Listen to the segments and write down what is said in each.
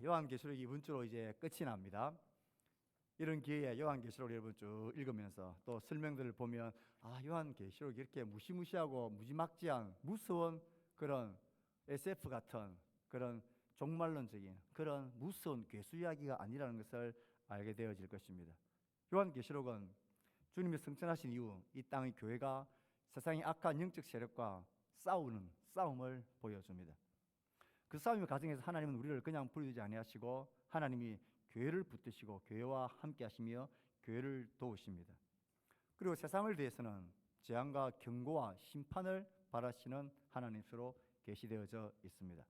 요한계시록이 이번 주로 이제 끝이 납니다. 이런 기회에 요한계시록을 여러분 쭉 읽으면서 또 설명들을 보면 요한계시록이 이렇게 무시무시하고 무지막지한 무서운 그런 SF 같은 그런 종말론적인 그런 무서운 괴수 이야기가 아니라는 것을 알게 되어질 것입니다. 요한계시록은 주님이 승천하신 이후 이 땅의 교회가 세상의 악한 영적 세력과 싸우는 싸움을 보여줍니다. 그 싸움의 과정에서 하나님은 우리를 그냥 버리지 아니하시고 하나님이 교회를 붙드시고 교회와 함께 하시며 교회를 도우십니다. 그리고 세상을 대해서는 재앙과 경고와 심판을 바라시는 하나님으로 계시되어져 있습니다.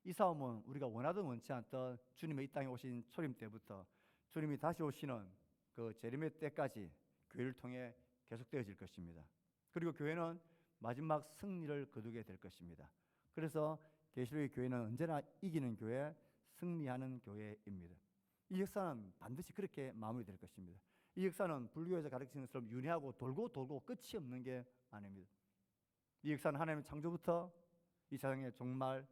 이 싸움은 우리가 원하든 원치 않던 주님의 이 땅에 오신 초림 때부터 주님이 다시 오시는 그 재림의 때까지 교회를 통해 계속되어질 것입니다. 그리고 교회는 마지막 승리를 거두게 될 것입니다. 그래서 계시록의 교회는 언제나 이기는 교회, 승리하는 교회입니다. 이 역사는 반드시 그렇게 마무리될 것입니다. 이 역사는 불교에서 가르치는 것처럼 윤회하고 돌고 끝이 없는 게 아닙니다. 이 역사는 하나님의 창조부터 이 세상의 종말,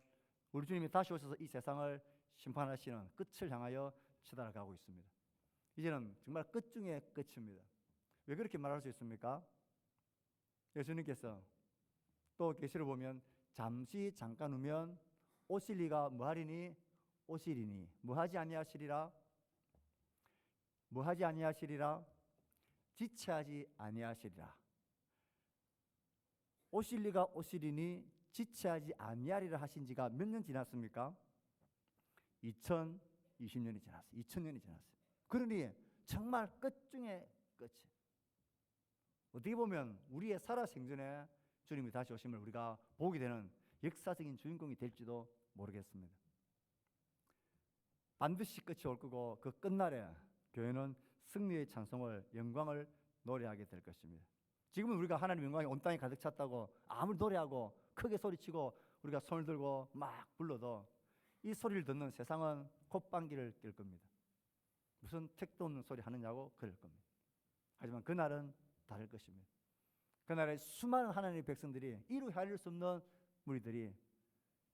우리 주님이 다시 오셔서 이 세상을 심판하시는 끝을 향하여 치달아가고 있습니다. 이제는 정말 끝 중에 끝입니다. 왜 그렇게 말할 수 있습니까? 예수님께서 또 계시를 보면 잠시 잠깐 후면 오실 이가 뭐하리니 오시리니 뭐하지 아니하시리라 지체하지 아니하시리라. 오실 이가 오시리니 지체하지 아니하리라 하신 지가 몇 년 지났습니까? 2020년이 지났어요. 2000년이 지났어요. 그러니 정말 끝 중에 끝이. 어떻게 보면 우리의 살아생전에 주님이 다시 오심을 우리가 보게 되는 역사적인 주인공이 될지도 모르겠습니다. 반드시 끝이 올 거고 그 끝날에 교회는 승리의 찬송을 영광을 노래하게 될 것입니다. 지금은 우리가 하나님의 영광이 온 땅에 가득 찼다고 아무리 노래하고 크게 소리치고 우리가 손을 들고 막 불러도 이 소리를 듣는 세상은 콧방귀를 낄 겁니다. 무슨 택도 없는 소리 하느냐고 그럴 겁니다. 하지만 그날은 다를 것입니다. 그날에 수많은 하나님의 백성들이 이루 헤아릴 수 없는 무리들이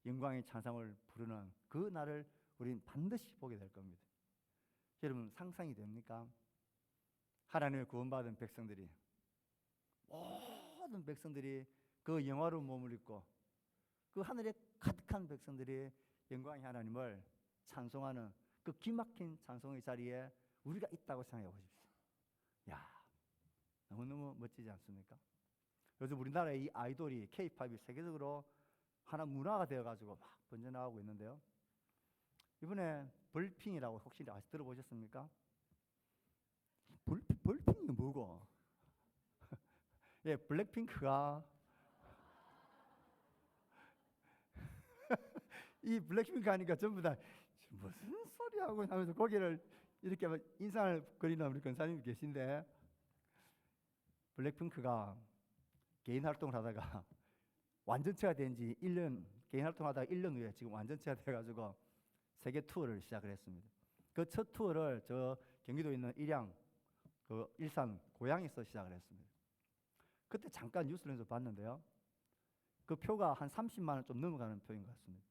영광의 찬송을 부르는 그 날을 우리는 반드시 보게 될 겁니다. 여러분 상상이 됩니까? 하나님의 구원받은 백성들이 모든 백성들이 그 영화로운 몸을 입고 그 하늘에 가득한 백성들이 영광의 하나님을 찬송하는 그 기막힌 찬송의 자리에 우리가 있다고 생각해 보십시오. 야, 너무너무 멋지지 않습니까? 요즘 우리나라의 이 아이돌이 K-팝이 세계적으로 하나 문화가 되어가지고 막 번져나가고 있는데요. 이번에 벌핑이라고 혹시 들어보셨습니까? 벌핑이 뭐고? 예, 블랙핑크가 이 블랙핑크 하니까 전부 다 무슨 소리 하고 하면서 고개를 이렇게 인상을 그리는 우리 권사님이 계신데, 블랙핑크가 개인 활동을 하다가 완전체가 된 지 1년, 개인 활동하다가 1년 후에 지금 완전체가 돼가지고 세계 투어를 시작을 했습니다. 그 첫 투어를 저 경기도에 있는 일양, 그 일산 고향에서 시작을 했습니다. 그때 잠깐 뉴스를 봤는데요. 그 표가 한 30만 원 좀 넘어가는 표인 것 같습니다.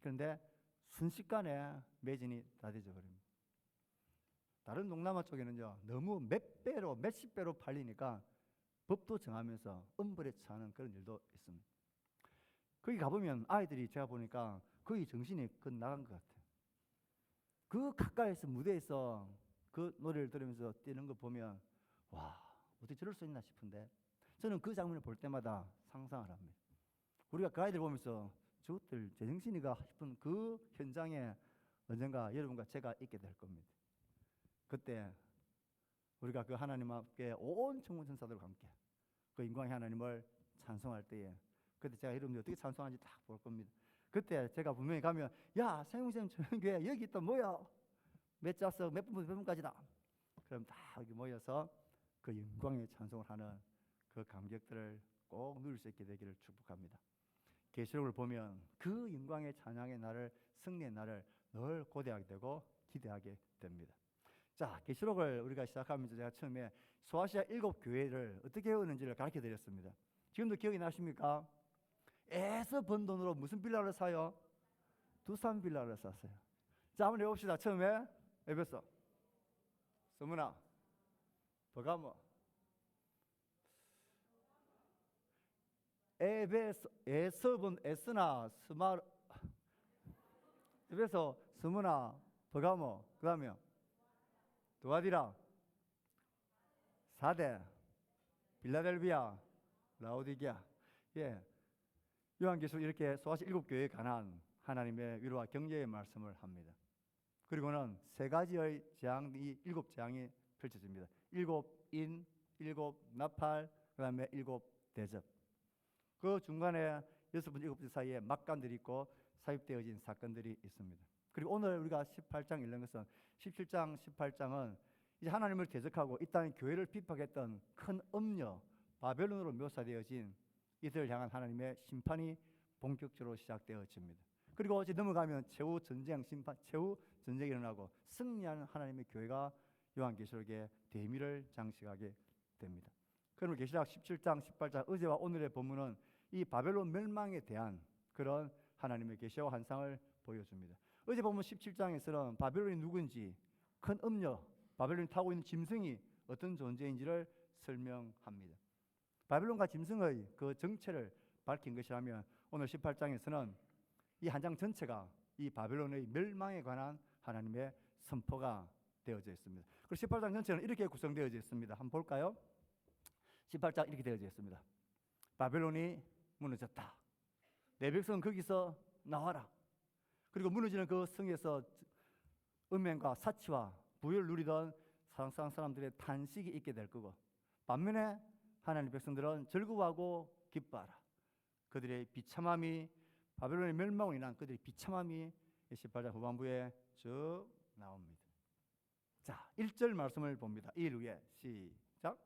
그런데 순식간에 매진이 다 되어버립니다. 다른 동남아 쪽에는요, 너무 몇 배로, 몇십 배로 팔리니까 법도 정하면서 엄벌에 처하는 그런 일도 있습니다. 거기 가보면 아이들이 제가 보니까 거의 정신이 나간 것 같아요. 그 가까이서 무대에서 그 노래를 들으면서 뛰는 거 보면 와, 어떻게 저럴 수 있나 싶은데 저는 그 장면을 볼 때마다 상상을 합니다. 우리가 그 아이들 보면서 저것들 제정신이가 싶은 그 현장에 언젠가 여러분과 제가 있게 될 겁니다. 그때 우리가 그 하나님 앞에 온 천군 천사들과 함께 그 영광의 하나님을 찬송할 때에 그때 제가 여러분들이 어떻게 찬송하는지 딱 볼 겁니다. 그때 제가 분명히 가면 야, 생명샘 전교회 여기 또 모여 몇 좌석 몇 분까지다. 그럼 다 여기 모여서 그 영광의 찬송을 하는 그 감격들을 꼭 누릴 수 있게 되기를 축복합니다. 계시록을 보면 그 영광의 찬양의 날을, 승리의 날을 늘 고대하게 되고 기대하게 됩니다. 자, 계시록을 우리가 시작하면서 제가 처음에 소아시아 7교회를 어떻게 외우는지를 가르쳐 드렸습니다. 지금도 기억이 나십니까? 애써 번 돈으로 무슨 빌라를 사요? 두산 빌라를 샀어요. 자, 한번 해봅시다. 처음에 에베소, 스무나, 버가모, 에서분 에스나 스마, 에베소, 스무나, 버가모, 그 다음에요 두아디라, 사대, 빌라델비아, 라오디게아. 예, 요한계시록 이렇게 소아시 7교회에 관한 하나님의 위로와 경계의 말씀을 합니다. 그리고는 세 가지의 재앙이 7재앙이 펼쳐집니다. 7인, 7나팔, 그 다음에 7대접. 그 중간에 6번, 7번 사이에 막간들이 있고 사입되어진 사건들이 있습니다. 그리고 오늘 우리가 18장 읽는 것은 17장, 18장은 이제 하나님을 대적하고 이 땅의 교회를 핍박했던 큰 음녀 바벨론으로 묘사되어진 이들을 향한 하나님의 심판이 본격적으로 시작되어집니다. 그리고 이제 넘어가면 최후 전쟁 심판, 최후 전쟁이 일어나고 승리하는 하나님의 교회가 요한계시록의 대미를 장식하게 됩니다. 그러면 계시록 17장, 18장 어제와 오늘의 본문은 이 바벨론 멸망에 대한 그런 하나님의 계시와 환상을 보여줍니다. 어제 보면 17장에서는 바벨론이 누군지, 큰 음녀, 바벨론이 타고 있는 짐승이 어떤 존재인지를 설명합니다. 바벨론과 짐승의 그 정체를 밝힌 것이라면 오늘 18장에서는 이 한 장 전체가 이 바벨론의 멸망에 관한 하나님의 선포가 되어져 있습니다. 그리고 18장 전체는 이렇게 구성되어져 있습니다. 한번 볼까요? 18장 이렇게 되어져 있습니다. 바벨론이 무너졌다. 내 백성 거기서 나와라. 그리고 무너지는 그 성에서 음행과 사치와 부유를 누리던 세상 사람들의 탄식이 있게 될 거고, 반면에 하나님 백성들은 즐거워하고 기뻐하라. 그들의 비참함이, 바벨론의 멸망으로 인한 그들의 비참함이 18장 후반부에 쭉 나옵니다. 자, 1절 말씀을 봅니다. 이 후에 시작.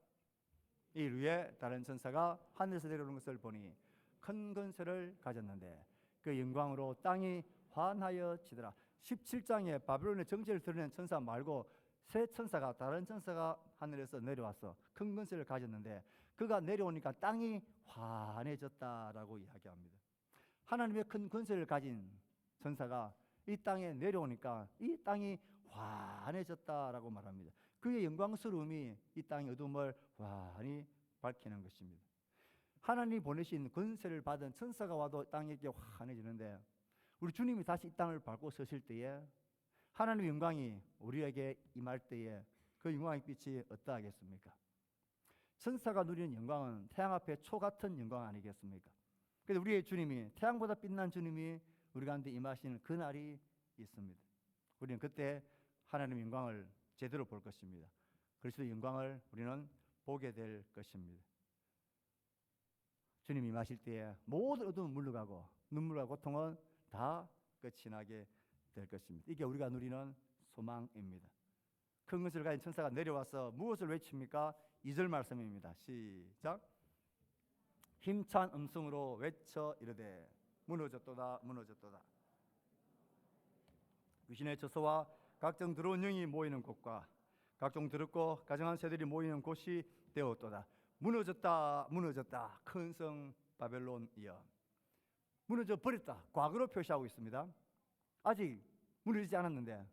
이 후에 다른 천사가 하늘에서 내려오는 것을 보니 큰 권세를 가졌는데 그 영광으로 땅이 환하여 지더라. 17장에 바벨론의 정체를 드러낸 천사 말고 새 천사가, 다른 천사가 하늘에서 내려와서 큰 권세를 가졌는데 그가 내려오니까 땅이 환해졌다라고 이야기합니다. 하나님의 큰 권세를 가진 천사가 이 땅에 내려오니까 이 땅이 환해졌다라고 말합니다. 그의 영광스러움이 이 땅의 어둠을 환히 밝히는 것입니다. 하나님이 보내신 권세를 받은 천사가 와도 땅이 이렇게 환해지는데 우리 주님이 다시 이 땅을 밟고 서실 때에 하나님의 영광이 우리에게 임할 때에 그 영광의 빛이 어떠하겠습니까? 천사가 누리는 영광은 태양 앞에 초 같은 영광 아니겠습니까? 그래서 우리의 주님이, 태양보다 빛난 주님이 우리 가운데 임하시는 그 날이 있습니다. 우리는 그때 하나님의 영광을 제대로 볼 것입니다. 그리스도의 영광을 우리는 보게 될 것입니다. 주님이 임하실 때에 모든 어둠은 물러가고 눈물과 고통은 다 끝이 나게 될 것입니다. 이게 우리가 누리는 소망입니다. 큰 것을 가진 천사가 내려와서 무엇을 외칩니까? 2절 말씀입니다. 시작. 힘찬 음성으로 외쳐 이르되 무너졌도다 무너졌도다. 귀신의 저소와 각종 더러운 영이 모이는 곳과 각종 더럽고 가증한 새들이 모이는 곳이 되었도다. 무너졌다 무너졌다. 큰 성 바벨론이여 무너져 버렸다. 과거로 표시하고 있습니다. 아직 무너지지 않았는데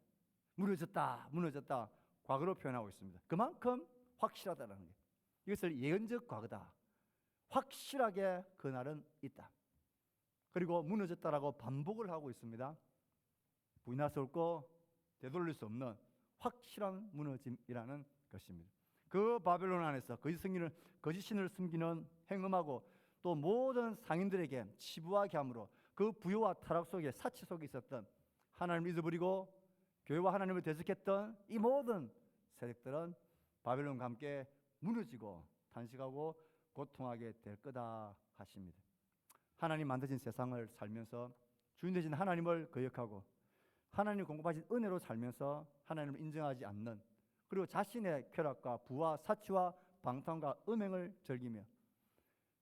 무너졌다 무너졌다 과거로 표현하고 있습니다. 그만큼 확실하다는 게, 이것을 예언적 과거다. 확실하게 그날은 있다. 그리고 무너졌다라고 반복을 하고 있습니다. 부인할 수 없고 되돌릴 수 없는 확실한 무너짐이라는 것입니다. 그 바벨론 안에서 거짓 신을 숨기는 행음하고 또 모든 상인들에게 치부하게 함으로 그 부요와 타락 속에, 사치 속에 있었던, 하나님을 잊어버리고 교회와 하나님을 대적했던 이 모든 세력들은 바벨론과 함께 무너지고 탄식하고 고통하게 될 거다 하십니다. 하나님 만드신 세상을 살면서 주인 되신 하나님을 거역하고 하나님 공급하신 은혜로 살면서 하나님을 인정하지 않는, 그리고 자신의 쾌락과 부와 사치와 방탕과 음행을 즐기며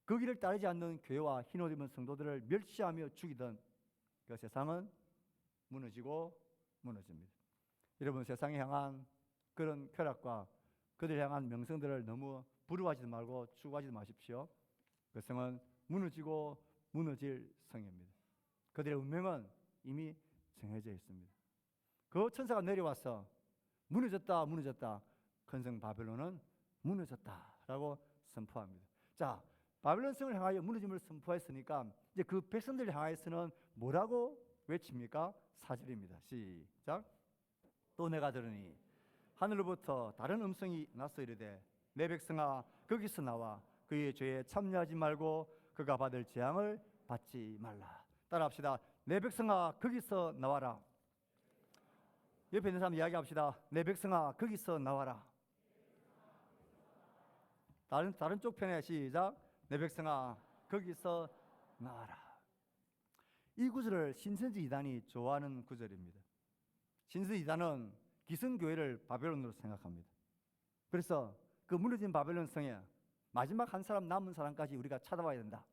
그 길을 따르지 않는 교회와 흰옷 입은 성도들을 멸시하며 죽이던 그 세상은 무너지고 무너집니다. 여러분, 세상에 향한 그런 쾌락과 그들 향한 명성들을 너무 부러워하지 말고 추구하지 마십시오. 그 성은 무너지고 무너질 성입니다. 그들의 운명은 이미 정해져 있습니다. 그 천사가 내려와서 무너졌다 무너졌다, 큰 성 바벨론은 무너졌다라고 선포합니다. 자, 바벨론 성을 향하여 무너짐을 선포했으니까 이제 그 백성들을 향하여서는 뭐라고 외칩니까? 4절입니다. 시작. 또 내가 들으니 하늘로부터 다른 음성이 나서 이르되 내 백성아 거기서 나와 그의 죄에 참여하지 말고 그가 받을 재앙을 받지 말라. 따라합시다. 내 백성아 거기서 나와라. 옆에 있는 사람 이야기합시다. 내 백성아 거기서 나와라. 다른 쪽 편에 시작. 내 백성아 거기서 나와라. 이 구절을 신천지 이단이 좋아하는 구절입니다. 신천지 이단은 기성교회를 바벨론으로 생각합니다. 그래서 그 무너진 바벨론 성에 마지막 한 사람 남은 사람까지 우리가 찾아와야 된다.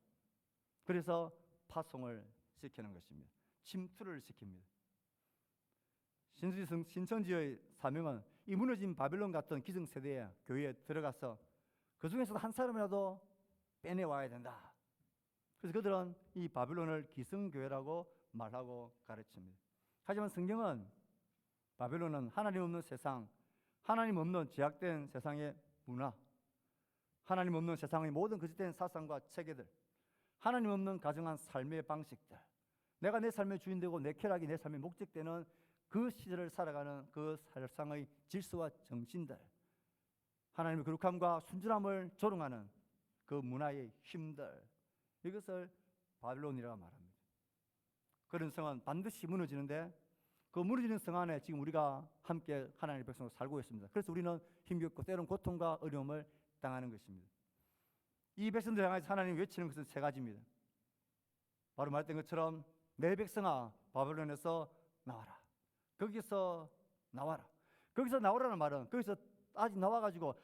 그래서 파송을 시키는 것입니다. 침투를 시킵니다. 신천지의 사명은 이 무너진 바벨론 같은 기성세대의 교회에 들어가서 그 중에서도 한 사람이라도 빼내와야 된다. 그래서 그들은 이 바벨론을 기성교회라고 말하고 가르칩니다. 하지만 성경은 바벨론은 하나님 없는 세상, 하나님 없는 제약된 세상의 문화, 하나님 없는 세상의 모든 거짓된 사상과 체계들, 하나님 없는 가정한 삶의 방식들, 내가 내 삶의 주인되고 내 쾌락이 내 삶의 목적되는 그 시절을 살아가는 그 세상의 질서와 정신들, 하나님의 거룩함과 순전함을 조롱하는 그 문화의 힘들, 이것을 바벨론이라고 말합니다. 그런 성은 반드시 무너지는데 그 무너지는 성 안에 지금 우리가 함께 하나님의 백성으로 살고 있습니다. 그래서 우리는 힘겹고 때로는 고통과 어려움을 당하는 것입니다. 이 백성들 향해서 하나님이 외치는 것은 세 가지입니다. 바로 말했던 것처럼 내 백성아 바벨론에서 나와라. 거기서 나와라. 거기서 나오라는 말은 거기서 아직 나와가지고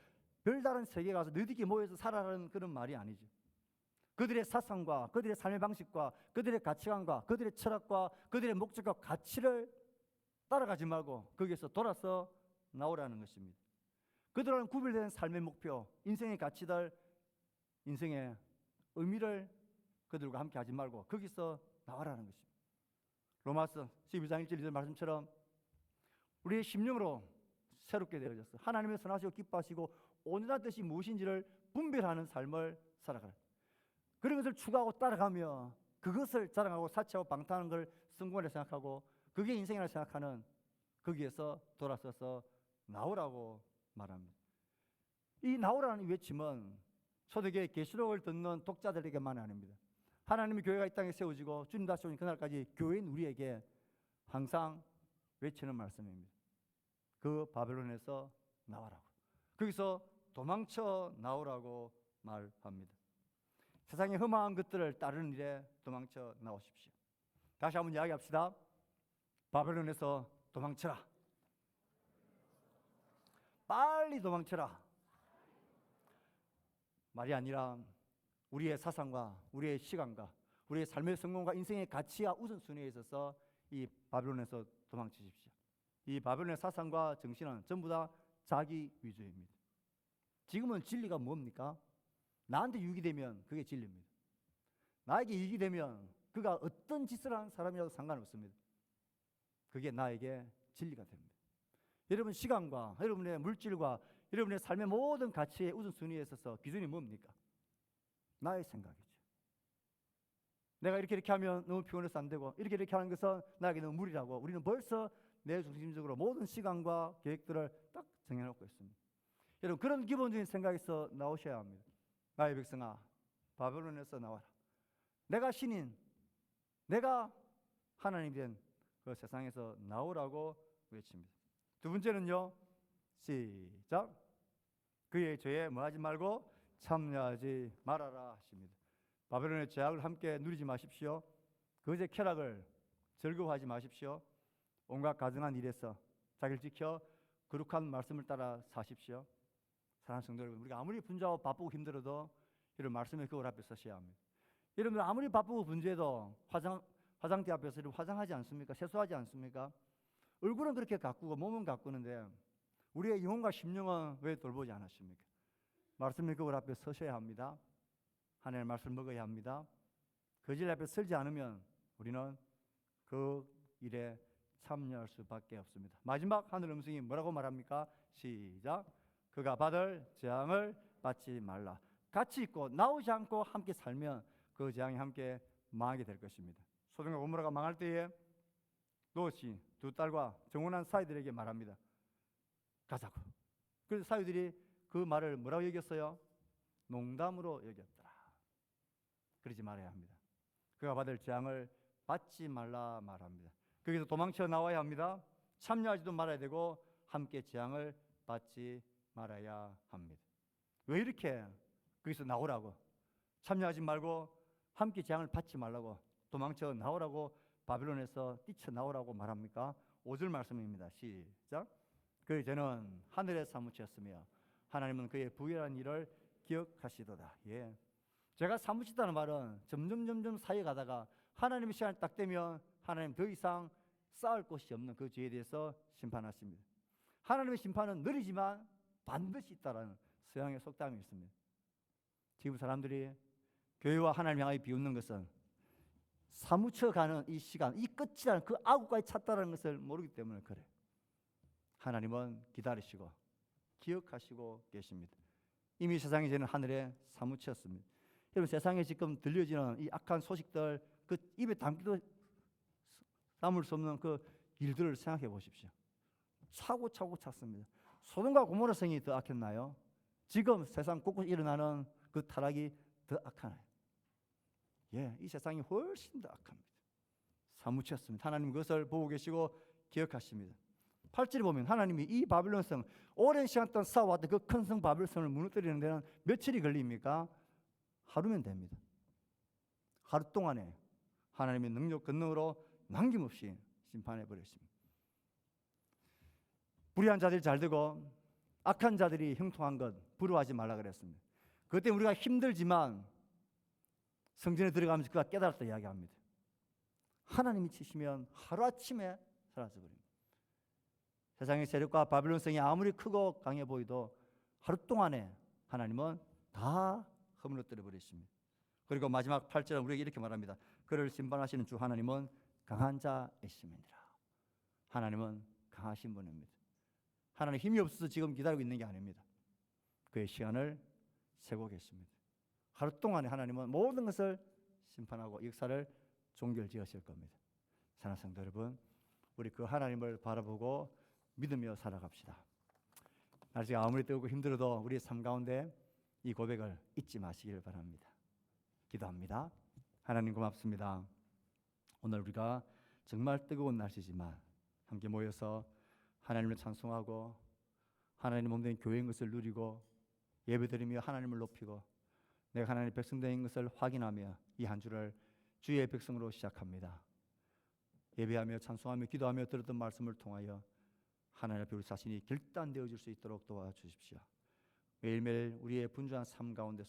별다른 세계에 가서 너희들끼리 모여서 살아라는 그런 말이 아니죠. 그들의 사상과 그들의 삶의 방식과 그들의 가치관과 그들의 철학과 그들의 목적과 가치를 따라가지 말고 거기에서 돌아서 나오라는 것입니다. 그들과는 구별된 삶의 목표, 인생의 가치들, 인생의 의미를 그들과 함께 하지 말고 거기서 나와라는 것입니다. 로마서 12장 1절 2절 말씀처럼 우리의 심령으로 새롭게 되어졌어. 하나님의 선하시고 기뻐하시고 온전한 뜻이 무엇인지를 분별하는 삶을 살아가라. 그런 것을 추구하고 따라가며 그것을 자랑하고 사치하고 방탕하는 걸 성공이라 생각하고 그게 인생이라 생각하는 거기에서 돌아서서 나오라고 말합니다. 이 나오라는 외침은 초대교회 계시록을 듣는 독자들에게만 아닙니다. 하나님의 교회가 이 땅에 세워지고 주님 다시 오는 그날까지 교회인 우리에게 항상 외치는 말씀입니다. 그 바벨론에서 나와라고. 거기서 도망쳐 나오라고 말합니다. 세상의 험한 것들을 따르는 일에 도망쳐 나오십시오. 다시 한번 이야기합시다. 바벨론에서 도망쳐라. 빨리 도망쳐라. 말이 아니라 우리의 사상과 우리의 시간과 우리의 삶의 성공과 인생의 가치와 우선순위에 있어서 이 바벨론에서 도망치십시오. 이 바벨론의 사상과 정신은 전부 다 자기 위주입니다. 지금은 진리가 뭡니까? 나한테 유익이 되면 그게 진리입니다. 나에게 이익이 되면 그가 어떤 짓을 하는 사람이라도 상관없습니다. 그게 나에게 진리가 됩니다. 여러분 시간과 여러분의 물질과 여러분의 삶의 모든 가치의 우선순위에 있어서 기준이 뭡니까? 나의 생각이죠. 내가 이렇게 하면 너무 피곤해서 안 되고 이렇게 하는 것은 나에게 너무 무리라고 우리는 벌써 내 중심적으로 모든 시간과 계획들을 딱 정해놓고 있습니다. 여러분 그런 기본적인 생각에서 나오셔야 합니다. 나의 백성아 바벨론에서 나와라. 내가 신인, 내가 하나님이 된 그 세상에서 나오라고 외칩니다. 두 번째는요. 시작. 그의 죄에 뭐하지 말고 참여하지 말아라 하십니다. 바벨론의 죄악을 함께 누리지 마십시오. 그의 쾌락을 즐거워하지 마십시오. 온갖 가증한 일에서 자기를 지켜 거룩한 말씀을 따라 사십시오. 사랑하는 성도 여러분, 우리가 아무리 분주하고 바쁘고 힘들어도 이런 말씀의 그걸 앞에 서셔야 합니다. 여러분들 아무리 바쁘고 분주해도 화장대 앞에서 화장하지 않습니까? 세수하지 않습니까? 얼굴은 그렇게 가꾸고 몸은 가꾸는데 우리의 영혼과 심령은 왜 돌보지 않았습니까? 말씀의 그걸 앞에 서셔야 합니다. 하나님의 말씀을 먹어야 합니다. 그 질 앞에 설지 않으면 우리는 그 일에 참여할 수밖에 없습니다. 마지막 하늘 음성이 뭐라고 말합니까? 시작. 그가 받을 재앙을 받지 말라. 같이 있고 나오지 않고 함께 살면 그 재앙이 함께 망하게 될 것입니다. 소돔과 고모라가 망할 때에 롯이 두 딸과 정혼한 사이들에게 말합니다. 가자고. 그래서 사위들이 그 말을 뭐라고 여겼어요? 농담으로 여겼더라. 그러지 말아야 합니다. 그가 받을 재앙을 받지 말라 말합니다. 거기서 도망쳐 나와야 합니다. 참여하지도 말아야 되고 함께 재앙을 받지 말아야 합니다. 왜 이렇게 거기서 나오라고, 참여하지 말고 함께 재앙을 받지 말라고, 도망쳐 나오라고, 바빌론에서 뛰쳐나오라고 말합니까? 5절 말씀입니다. 시작. 그 저는 하늘에 사무쳤으며 하나님은 그의 부유한 일을 기억하시도다. 예. 제가 사무치다는 말은 점점 사이가다가 하나님의 시간이 딱 되면 하나님 더 이상 쌓을 곳이 없는 그 죄에 대해서 심판하십니다. 하나님의 심판은 느리지만 반드시 있다라는 서양의 속담이 있습니다. 지금 사람들이 교회와 하나님 향하여 비웃는 것은 사무쳐가는 이 시간, 이 끝이라는 그 아구까지 찼다는 것을 모르기 때문에 그래. 하나님은 기다리시고 기억하시고 계십니다. 이미 세상에 저는 하늘에 사무쳤습니다. 여러분, 세상에 지금 들려지는 이 악한 소식들, 그 입에 담기도 담을 수 없는 그 일들을 생각해 보십시오. 차고 찼습니다. 소돔과 고모라 성이 더 악했나요? 지금 세상 곳곳에 일어나는 그 타락이 더 악하나요? 예, 이 세상이 훨씬 더 악합니다. 사무쳤습니다. 하나님 그것을 보고 계시고 기억하십니다. 8절에 보면 하나님이 이 바빌론성, 오랜 시간 동안 쌓아왔던 그 큰 성 바빌론성을 무너뜨리는 데는 며칠이 걸립니까? 하루면 됩니다. 하루 동안에 하나님의 능력 권능으로 남김없이 심판해 버렸습니다. 불의한 자들이 잘되고 악한 자들이 형통한 것 부러워하지 말라 그랬습니다. 그것 때문에 우리가 힘들지만 성전에 들어가면서 그가 깨달았다 이야기합니다. 하나님이 치시면 하루아침에 사라져버립니다. 세상의 세력과 바빌론성이 아무리 크고 강해 보이도 하루 동안에 하나님은 다 허물어뜨려 버리십니다. 그리고 마지막 8절은 우리에게 이렇게 말합니다. 그를 심판하시는 주 하나님은 강한 자이심이니라. 하나님은 강하신 분입니다. 하나님 힘이 없어서 지금 기다리고 있는 게 아닙니다. 그의 시간을 세고 계십니다. 하루 동안에 하나님은 모든 것을 심판하고 역사를 종결지으실 겁니다. 사랑하는 성도 여러분, 우리 그 하나님을 바라보고 믿으며 살아갑시다. 날씨가 아무리 뜨겁고 힘들어도 우리의 삶 가운데 이 고백을 잊지 마시길 바랍니다. 기도합니다. 하나님 고맙습니다. 오늘 우리가 정말 뜨거운 날씨지만 함께 모여서 하나님을 찬송하고 하나님 몸된 교회인 것을 누리고 예배드리며 하나님을 높이고 내가 하나님의 백성 된 것을 확인하며 이 한 주를 주의 백성으로 시작합니다. 예배하며 찬송하며 기도하며 들었던 말씀을 통하여 하나님 앞에 우리 자신이 결단되어질 수 있도록 도와주십시오. 매일매일 우리의 분주한 삶 가운데서